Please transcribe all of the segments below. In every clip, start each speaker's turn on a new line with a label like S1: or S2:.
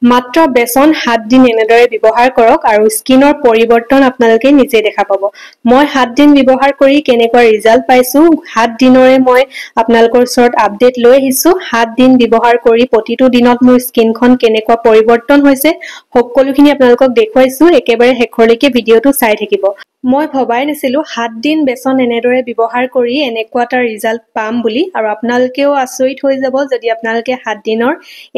S1: মাত্ৰ বেসন 7 দিন এনেদৰে ব্যৱহাৰ কৰক আৰু স্কিনৰ পৰিৱৰ্তন আপোনালোকে নিজে দেখা পাব। মই 7 দিন ব্যৱহাৰ কৰি কেনেকুৱা ৰিজাল্ট পাইছো 7 দিনৰে মই আপোনালোকৰ ওচৰত আপডেট লৈ আহিছো। 7 দিন ব্যৱহাৰ কৰি প্ৰতিটো দিনত মোৰ স্কিনখন কেনেকুৱা পৰিৱৰ্তন হৈছে সকলোখিনি আপোনালোকক দেখুৱাইছো। একেবাৰে শেষলৈকে ভিডিঅটো চাই থাকিব। মই ভবাই নাছিলো 7 দিন বেসন এনেদৰে ব্যৱহাৰ কৰি এনেকুৱা এটা ৰিজাল্ট পাম বুলি আৰু আপোনালোকেও আচৰিত হৈ যাব যদি আপোনালোকে 7 দিনৰ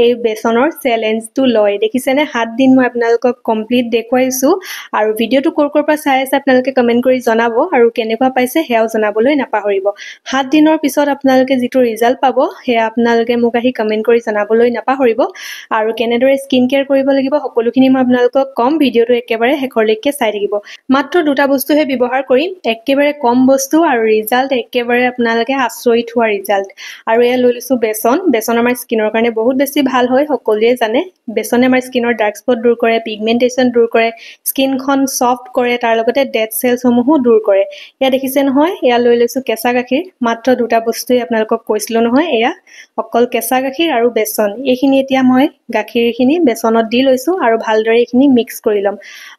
S1: এই বেসনৰ চ্যালেঞ্জটো লয়। দেখিছেনে 7 দিন মই আপোনালোকক কমপ্লিট দেখুৱাইছো আৰু ভিডিঅটো ক'ৰ পৰা চাই আছে আপোনালোকে কমেন্ট কৰি জনাব আৰু কেনেকুৱা পাইছে হেয়াও জনাবলৈ নাপাহৰিব। 7 দিনৰ পিছত আপোনালোকে যিটো ৰিজাল্ট পাব হেয়া আপোনালোকে মোক আহি কমেন্ট কৰি জনাবলৈ নাপাহৰিব আৰু কেনেদৰে স্কিন কেয়াৰ কৰিব লাগিব সকলোখিনি মই আপোনালোকক কম। ভিডিঅটো একেবাৰে শেষলৈকে চাই থাকিব। মাত্ৰ দুটা বস্তুহে ব্যৱহাৰ কৰিম, একেবাৰে কম বস্তু আৰু ৰিজাল্ট একেবাৰে আপোনালোকে আচৰিত হোৱা ৰিজাল্ট। আৰু এয়া লৈ লৈছো বেসন আমাৰ স্কিনৰ কাৰণে বহুত বেছি ভাল হয়, সকলোৱে জানে। বেসনে আমাৰ স্কিনৰ ডাৰ্ক স্পট দূৰ কৰে, পিগমেন্টেশন দূৰ কৰে, স্কিনখন সফট কৰে, তাৰ লগতে ডেড সেলসমূহো দূৰ কৰে। এয়া দেখিছে নহয়, এয়া লৈ লৈছো কেঁচা গাখীৰ। মাত্ৰ দুটা বস্তুৱে আপোনালোকক কৈছিলো নহয়, এয়া অকল কেঁচা গাখীৰ আৰু বেসন। এইখিনি এতিয়া মই গাখীৰখিনি বেসনত দি লৈছো আৰু ভালদৰে এইখিনি মিক্স কৰি ল'ম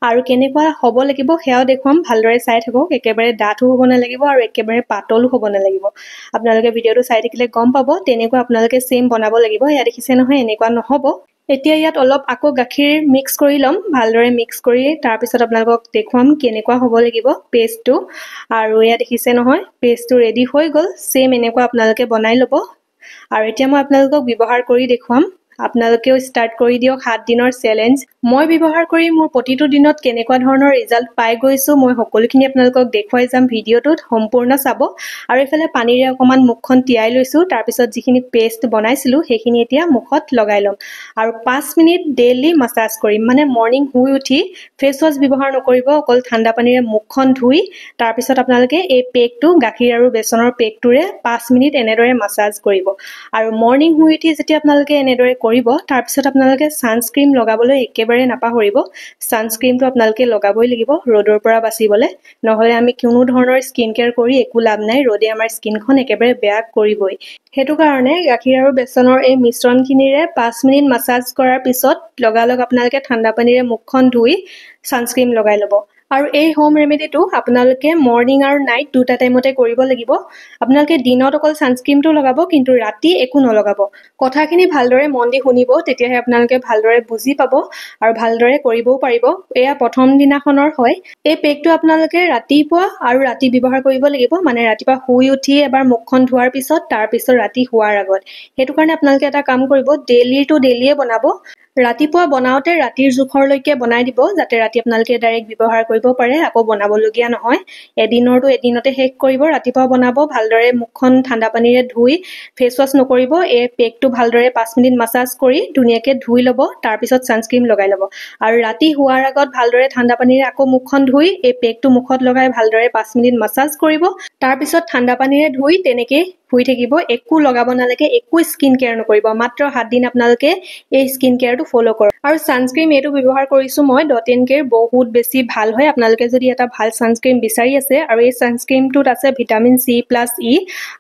S1: আৰু কেনেকুৱা হ'ব লাগিব সেয়াও দেখুৱাম। ভালদৰে চাই থাকক, একেবাৰে ডাঠো হ'ব নালাগিব আৰু একেবাৰে পাতলো হ'ব নালাগিব। আপোনালোকে ভিডিঅটো চাই থাকিলে গম পাব তেনেকুৱা আপোনালোকে সেম বনাব লাগিব। এয়া দেখিছে নহয়, এনেকুৱা নহ'ব। এতিয়া ইয়াত অলপ আকৌ গাখীৰ মিক্স কৰি ল'ম, ভালদৰে মিক্স কৰি তাৰ পিছত আপোনালোকক দেখুৱাম কেনেকুৱা হ'ব লাগিব পেষ্টটো। আৰু এয়া দেখিছে নহয়, পেষ্টটো ৰেডি হৈ গ'ল। সেম এনেকুৱা আপোনালোকে বনাই ল'ব আৰু এতিয়া মই আপোনালোকক ব্যৱহাৰ কৰি দেখুৱাম। আপোনালোকেও ষ্টাৰ্ট কৰি দিয়ক 7 দিনৰ চ্যালেঞ্জ। মই ব্যৱহাৰ কৰি মোৰ প্ৰতিটো দিনত কেনেকুৱা ধৰণৰ ৰিজাল্ট পাই গৈছো মই সকলোখিনি আপোনালোকক দেখুৱাই যাম। ভিডিঅটোত সম্পূৰ্ণ চাব আৰু এফালে পানীৰে অকমান মুখখন তিয়াই লৈছো। তাৰ পিছত যিখিনি পেষ্ট বনাইছিলো সেইখিনি এতিয়া মুখত লগাই ল'ম আৰু 5 মিনিট ডেইলি মাসাজ কৰিম। মানে মৰ্নিং শুই উঠি ফেস ওয়াশ ব্যৱহাৰ নকৰিব, অকল ঠাণ্ডা পানীৰে মুখখন ধুই তাৰ পিছত আপোনালোকে এই পেকটো গাখীৰ আৰু বেসনৰ পেকটোৰে 5 মিনিট এনেদৰে মাসাজ কৰিব আৰু মৰ্নিং শুই উঠি যেতিয়া আপোনালোকে এনেদৰে কৰিব তাৰ পিছত আপোনালোকে সানস্ক্ৰীম লগাবলৈ একেবাৰে নাপাহৰিব। সানস্ক্ৰীমটো আপোনালোকে লগাবই লাগিব ৰ'দৰ পৰা বাচিবলৈ, নহলে আমি কোনো ধৰণৰ স্কিন কেয়াৰ কৰি একো লাভ নাই। ৰ'দে আমাৰ স্কিনখন একেবাৰে বেয়া কৰিবই। সেইটো কাৰণে গাখীৰ আৰু বেসনৰ এই মিশ্ৰণখিনিৰে 5 মিনিট মাসাজ কৰাৰ পিছত লগালগ আপোনালোকে ঠাণ্ডা পানীৰে মুখখন ধুই সানস্ক্ৰীম লগাই ল'ব। আৰু এই হোম ৰেমেডিটো আপোনালোকে মৰ্নিং আৰু নাইট দুটা টাইমতে কৰিব লাগিব। আপোনালোকে দিনত অকল সানস্ক্ৰীমটো লগাব কিন্তু ৰাতি একো নলগাব। কথাখিনি ভালদৰে মন দি শুনিব, তেতিয়াহে আপোনালোকে ভালদৰে বুজি পাব আৰু ভালদৰে কৰিবও পাৰিব। এয়া প্ৰথম দিনাখনৰ হয়। এই পেকটো আপোনালোকে ৰাতিপুৱা আৰু ৰাতি ব্যৱহাৰ কৰিব লাগিব, মানে ৰাতিপুৱা শুই উঠি এবাৰ মুখখন ধোৱাৰ পিছত তাৰ পিছত ৰাতি শুৱাৰ আগত। সেইটো কাৰণে আপোনালোকে এটা কাম কৰিব, ডেইলিয়ে বনাব। ৰাতিপুৱা বনাওতে ৰাতিৰ জোখৰলৈকে বনাই দিব যাতে ৰাতি আপোনালোকে ডাইৰেক্ট ব্যৱহাৰ কৰিব পাৰে, আকৌ বনাবলগীয়া নহয়। এদিনৰটো এদিনতে শেষ কৰিব। ৰাতিপুৱা বনাব, ভালদৰে মুখখন ঠাণ্ডা পানীৰে ধুই ফেস ওয়াশ নকৰিব। এই পেকটো ভালদৰে 5 মিনিট মাসাজ কৰি ধুনীয়াকে ধুই ল'ব, তাৰ পিছত সানস্ক্ৰীম লগাই ল'ব আৰু ৰাতি শুৱাৰ আগত ভালদৰে ঠাণ্ডা পানীৰে আকৌ মুখখন ধুই এই পেকটো মুখত লগাই ভালদৰে 5 মিনিট মাসাজ কৰিব। তাৰ পিছত ঠাণ্ডা পানীৰে ধুই তেনেকে শুই থাকিব, একো লগাব নালাগে, একো স্কিন কেয়াৰ নকৰিব। মাত্ৰ 7 দিন আপোনালোকে এই স্কিন কেয়াৰটো ফলো কৰক। আৰু সানস্ক্ৰীম এইটো ব্যৱহাৰ কৰিছো মই ডট&কেৰ, বহুত বেছি ভাল হয়। আপোনালোকে যদি এটা ভাল সানস্ক্ৰীম বিচাৰি আছে আৰু এই সানস্ক্ৰীমটোত আছে ভিটামিন C+E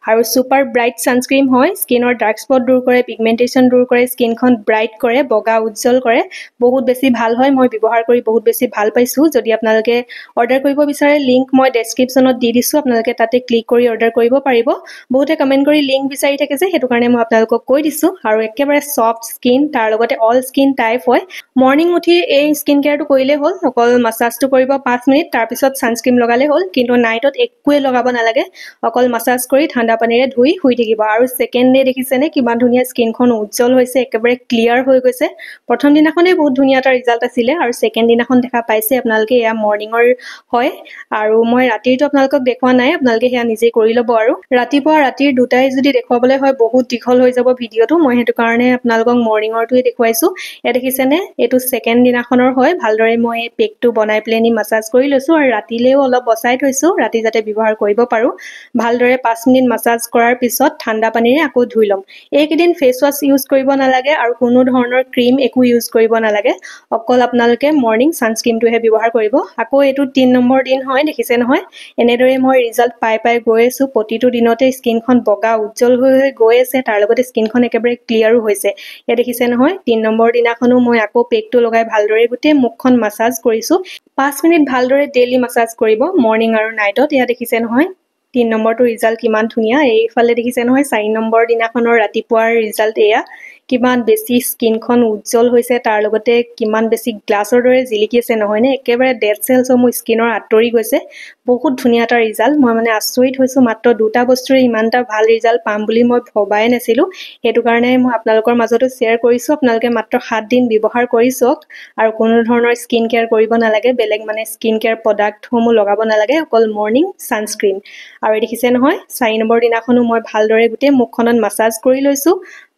S1: আৰু সুপাৰ ব্ৰাইট সানস্ক্ৰীম হয়। স্কিনৰ ডাৰ্ক স্পট দূৰ কৰে, পিগমেন্টেশন দূৰ কৰে, স্কিনখন ব্ৰাইট কৰে, বগা উজ্জ্বল কৰে। বহুত বেছি ভাল হয়, মই ব্যৱহাৰ কৰি বহুত বেছি ভাল পাইছো। যদি আপোনালোকে অৰ্ডাৰ কৰিব বিচাৰে লিংক মই ডেসক্ৰিপচনত দি দিছো, আপোনালোকে তাতে ক্লিক কৰি অৰ্ডাৰ কৰিব পাৰিব। বহুতে কমেন্ট কৰি লিংক বিচাৰি থাকে যে, সেইটো কাৰণে মই আপোনালোকক কৈ দিছো। আৰু একেবাৰে সফট স্কিন, তাৰ লগতে অল স্কিন টাইপ হয়। মৰ্নিং উঠি এই স্কিন কেয়াৰটো কৰিলে হ'ল, অকল মাসাজটো কৰিব 5 মিনিট, তাৰ পিছত সানস্ক্ৰীম লগালে হ'ল। কিন্তু নাইটত একোৱে লগাব নালাগে, অকল মাসাজ কৰি ঠাণ্ডা পানীৰে ধুই শুই থাকিব। আৰু সেকেন্ড ডে দেখিছেনে কিমান ধুনীয়া স্কিনখন উজ্জ্বল হৈছে, একেবাৰে ক্লিয়াৰ হৈ গৈছে। প্ৰথম দিনাখনেই বহুত ধুনীয়া এটা ৰিজাল্ট আছিলে আৰু সেকেন্ড দিনাখন দেখা পাইছে আপোনালোকে। এয়া মৰ্নিঙৰ হয় আৰু মই ৰাতিৰটো আপোনালোকক দেখুৱা নাই, আপোনালোকে সেয়া নিজে কৰি ল'ব। আৰু ৰাতিপুৱা ৰাতিৰ দুটাই যদি দেখুৱাবলৈ হয় বহুত দীঘল হৈ যাব ভিডিঅ'টো, মই সেইটো কাৰণে আপোনালোকক মৰ্নিঙৰটোৱে দেখুৱাইছো। এয়া দেখিছেনে, এইটো সেকেন্ড দিনাখনৰ হয়। ভালদৰে মই এই পেকটো বনাই প্লেনি মাসাজ কৰি লৈছো আৰু ৰাতিলেও অলপ বচাই থৈছো, ৰাতি যাতে ব্যৱহাৰ কৰিব পাৰো। ভালদৰে 5 মিনিট মাসাজ কৰাৰ পিছত ঠাণ্ডা পানীৰে আকৌ ধুই ল'ম। এইকেইদিন ফেস ওয়াশ ইউজ কৰিব নালাগে আৰু কোনো ধৰণৰ ক্ৰীম একো ইউজ কৰিব নালাগে, অকল আপোনালোকে মৰ্নিং সানস্ক্ৰীমটোহে ব্যৱহাৰ কৰিব। আকৌ এইটো 3 নম্বৰ দিন হয়, দেখিছে নহয়। এনেদৰে মই ৰিজাল্ট পাই গৈ আছো। প্ৰতিটো দিনতে স্কিনখন বগা উজ্জ্বল হৈ গৈ আছে তাৰ লগতে স্কিনখন একেবাৰে ক্লিয়াৰো হৈছে এয়া দেখিছে নহয় 3 নম্বৰ দিনাখনো মই আকৌ পেকটো লগাই ভালদৰে গোটেই মুখখন মাসাজ কৰিছো 5 মিনিট ভালদৰে ডেইলি মাসাজ কৰিব মৰ্নিং আৰু নাইটত এয়া দেখিছে নহয় 3 নম্বৰটো ৰিজাল্ট কিমান ধুনিয়া এইফালে দেখিছে নহয় 4 নম্বৰ দিনাখনৰ ৰাতিপুৱাৰ ৰিজাল্ট এয়া কিমান বেছি স্কিনখন উজ্জ্বল হৈছে তাৰ লগতে কিমান বেছি গ্লাছৰ দৰে জিলিকি আছে নহয় নে একেবাৰে ডেড সেলছ মোৰ স্কিনৰ আঁতৰি গৈছে বহুত ধুনিয়া এটা ৰিজাল্ট মই মানে আচৰিত হৈছো মাত্ৰ দুটা বস্তুৰে ইমানটা ভাল ৰিজাল্ট পাম বুলি মই ভবাই নাছিলো হেতু কাৰণে মই আপোনালোকৰ মাজতো শেয়াৰ কৰিছো আপোনালোকে মাত্ৰ 7 দিন ব্যৱহাৰ কৰি চক আৰু কোনো ধৰণৰ স্কিন কেয়াৰ কৰিব নালাগে বেলেগ মানে স্কিন কেয়াৰ প্ৰডাক্ট সমূহ লগাব নালাগে অকল মৰ্নিং সানস্ক্ৰীন আৰু দেখিছে নহয় 4 নম্বৰ দিনাখনো মই ভালদৰে গোটেই মুখখনত মাসাজ কৰি লৈছো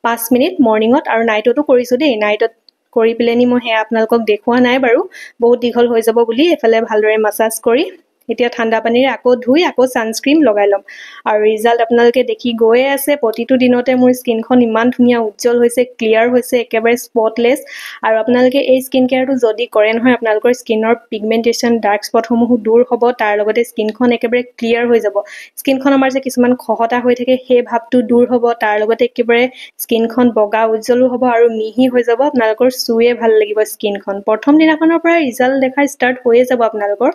S1: 5 মিনিট মৰ্নিংত আৰু নাইটতো কৰিছো দেই নাইটত কৰি পেলেনি মই হে আপোনালোকক দেখুৱা নাই বাৰু বহুত দীঘল হৈ যাব বুলি এফালে ভালদৰে মাসাজ কৰি এতিয়া ঠাণ্ডা পানীৰে আকৌ ধুই আকৌ সানস্ক্ৰীন লগাই লম আৰু ৰিজাল্ট আপোনালোকে দেখি গৈ আছে প্ৰতিটো দিনতে মোৰ স্কিনখন ইমান ধুনিয়া উজ্জ্বল হৈছে ক্লিয়াৰ হৈছে একেবাৰে স্পটলেছ আৰু আপোনালোকে এই স্কিন কেয়াৰটো যদি কৰে নহয় আপোনালোকৰ স্কিনৰ পিগমেন্টেশন ডাৰ্ক স্পট সমূহ দূৰ হ'ব তাৰ লগতে স্কিনখন একেবাৰে ক্লিয়াৰ হৈ যাব স্কিনখন আমাৰ যে কিছুমান খহটা হৈ থাকে সেই ভাৱটো দূৰ হ'ব তাৰ লগতে একেবাৰে স্কিনখন বগা উজ্জ্বলো হ'ব আৰু মিহি হৈ যাব আপোনালোকৰ চুয়ে ভাল লাগিব স্কিনখন প্ৰথম দিনাখনৰ পৰা ৰিজাল্ট দেখা ষ্টাৰ্ট হৈয়ে যাব আপোনালোকৰ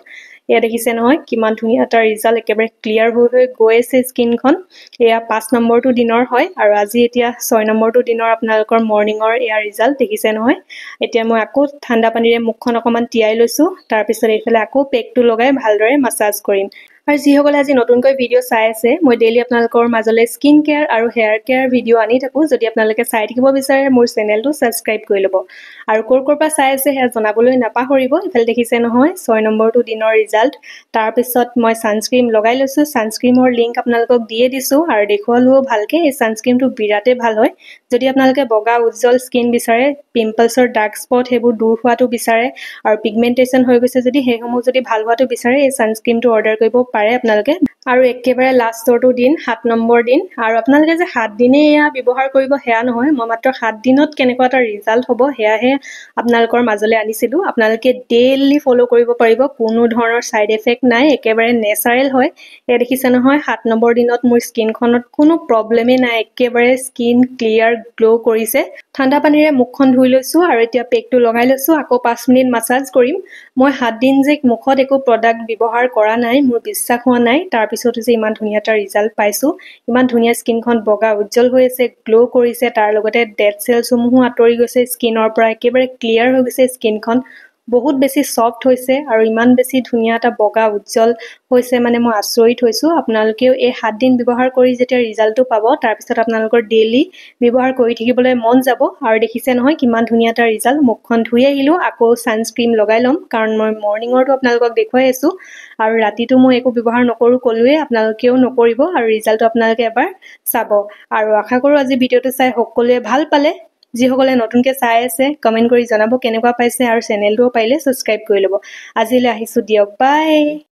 S1: এয়া দেখিছে নহয় কিমান ধুনিয়া এটা ৰিজাল্ট একেবাৰে ক্লিয়াৰ হৈ গৈ আছে স্কিনখন এয়া 5 নম্বৰটো দিনৰ হয় আৰু আজি এতিয়া 6 নম্বৰটো দিনৰ আপোনালোকৰ মৰ্নিংৰ এয়া ৰিজাল্ট দেখিছে নহয় এতিয়া মই আকৌ ঠাণ্ডা পানীৰে মুখখন অকমান তিয়াই লৈছো তাৰ পিছত এইফালে আকৌ পেকটো লগাই ভালদৰে মাসাজ কৰিম আৰু যিসকলে আজি নতুনকৈ ভিডিও চাই আছে মই ডেইলি আপোনালোকৰ মাজলৈ স্কিন কেয়াৰ আৰু হেয়াৰ কেয়াৰ ভিডিও আনি থাকো যদি আপোনালোকে চাই থাকিব বিচাৰে মোৰ চেনেলটো সাবস্ক্ৰাইব কৰি ল'ব আৰু কৰ পৰা চাই আছে হেয়া জনাবলৈ নাপাহৰিব ইফালে দেখিছে নহয় 6 নম্বৰটো দিনৰ ৰিজাল্ট তাৰ পিছত মই সানস্ক্ৰীন লগাই লৈছো সানস্ক্ৰীমৰ লিংক আপোনালোকক দিয়ে দিছো আৰু দেখুৱালোও ভালকে এই সানস্ক্ৰীনটো বিৰাতে ভাল হয় যদি আপোনালোকে বগা উজ্জ্বল স্কিন বিচাৰে পিম্পলছৰ ডাৰ্ক স্পট হেবোৰ দূৰ হোৱাটো বিচাৰে আৰু পিগমেন্টেশন হৈ গৈছে যদি হেসমূহ যদি ভাল হোৱাটো বিচাৰে এই সানস্ক্ৰীনটো অৰ্ডাৰ কৰিব পাৰে আপোনালোকে আৰু একেবাৰে লাষ্টৰটো দিন 7 নম্বৰ দিন আৰু আপোনালোকে যে 7 দিনে এয়া ব্যৱহাৰ কৰিব হেয়া নহয় মই মাত্ৰ 7 দিনত কেনেকুৱা এটা ৰিজাল্ট হ'ব হেয়াহে আপোনালোকৰ মাজলৈ আনিছিলো আপোনালোকে ডেইলি ফলো কৰিব পাৰিব কোনো ধৰণৰ সাইড এফেক্ট নাই একেবাৰে নেচাৰেল হয় এ দেখিছে নহয় 7 নম্বৰ দিনত মোৰ স্কিনখনত কোনো প্ৰবলেমে নাই একেবাৰে স্কিন ক্লিয়াৰ গ্লো কৰিছে ঠাণ্ডা পানীৰে মুখখন ধুই লৈছো আৰু এতিয়া পেকটো লগাই লৈছো আকৌ 5 মিনিট মাসাজ কৰিম মই 7 দিন যে মুখত একো প্ৰডাক্ট ব্যৱহাৰ কৰা নাই মোৰ বিশ্বাস হোৱা নাই তাৰ পিছত যে ইমান ধুনিয়া এটা ৰিজাল্ট পাইছো ইমান ধুনিয়া স্কিনখন বগা উজ্জ্বল হৈ আছে গ্লো কৰিছে তাৰ লগতে ডেড সেলছ সমূহ আঁতৰি গৈছে স্কিনৰ পৰা একেবাৰে ক্লিয়াৰ হৈ গৈছে স্কিনখন বহুত বেছি সফট হৈছে আৰু ইমান বেছি ধুনিয়া এটা বগা উজ্জ্বল হৈছে মানে মই আচৰিত হৈছো আপোনালোকেও এই 7 দিন ব্যৱহাৰ কৰি যেতিয়া ৰিজাল্টটো পাব তাৰ পিছত আপোনালোকৰ ডেইলি ব্যৱহাৰ কৰি থাকিবলৈ মন যাব আৰু দেখিছে নহয় কিমান ধুনিয়া এটা ৰিজাল্ট মুখখন ধুই আহিলো আকৌ সানস্ক্ৰীন লগাই লম কাৰণ মই মৰ্নিংৰটো আপোনালোকক দেখুৱাই আছো আৰু ৰাতিটো মই একো ব্যৱহাৰ নকৰো কলুৱে আপোনালোকেও নকৰিব আৰু ৰিজাল্টটো আপোনালোকে এবাৰ চাব আৰু আশা কৰো আজি ভিডিওটো চাই সকলোৱে ভাল পালে যিসকলে নতুনকৈ চাই আছে কমেন্ট কৰি জনাব কেনেকুৱা পাইছে আৰু চেনেলটোও পাইলে সাবস্ক্ৰাইব কৰি ল'ব আজিলৈ আহিছো দিয়ক বাই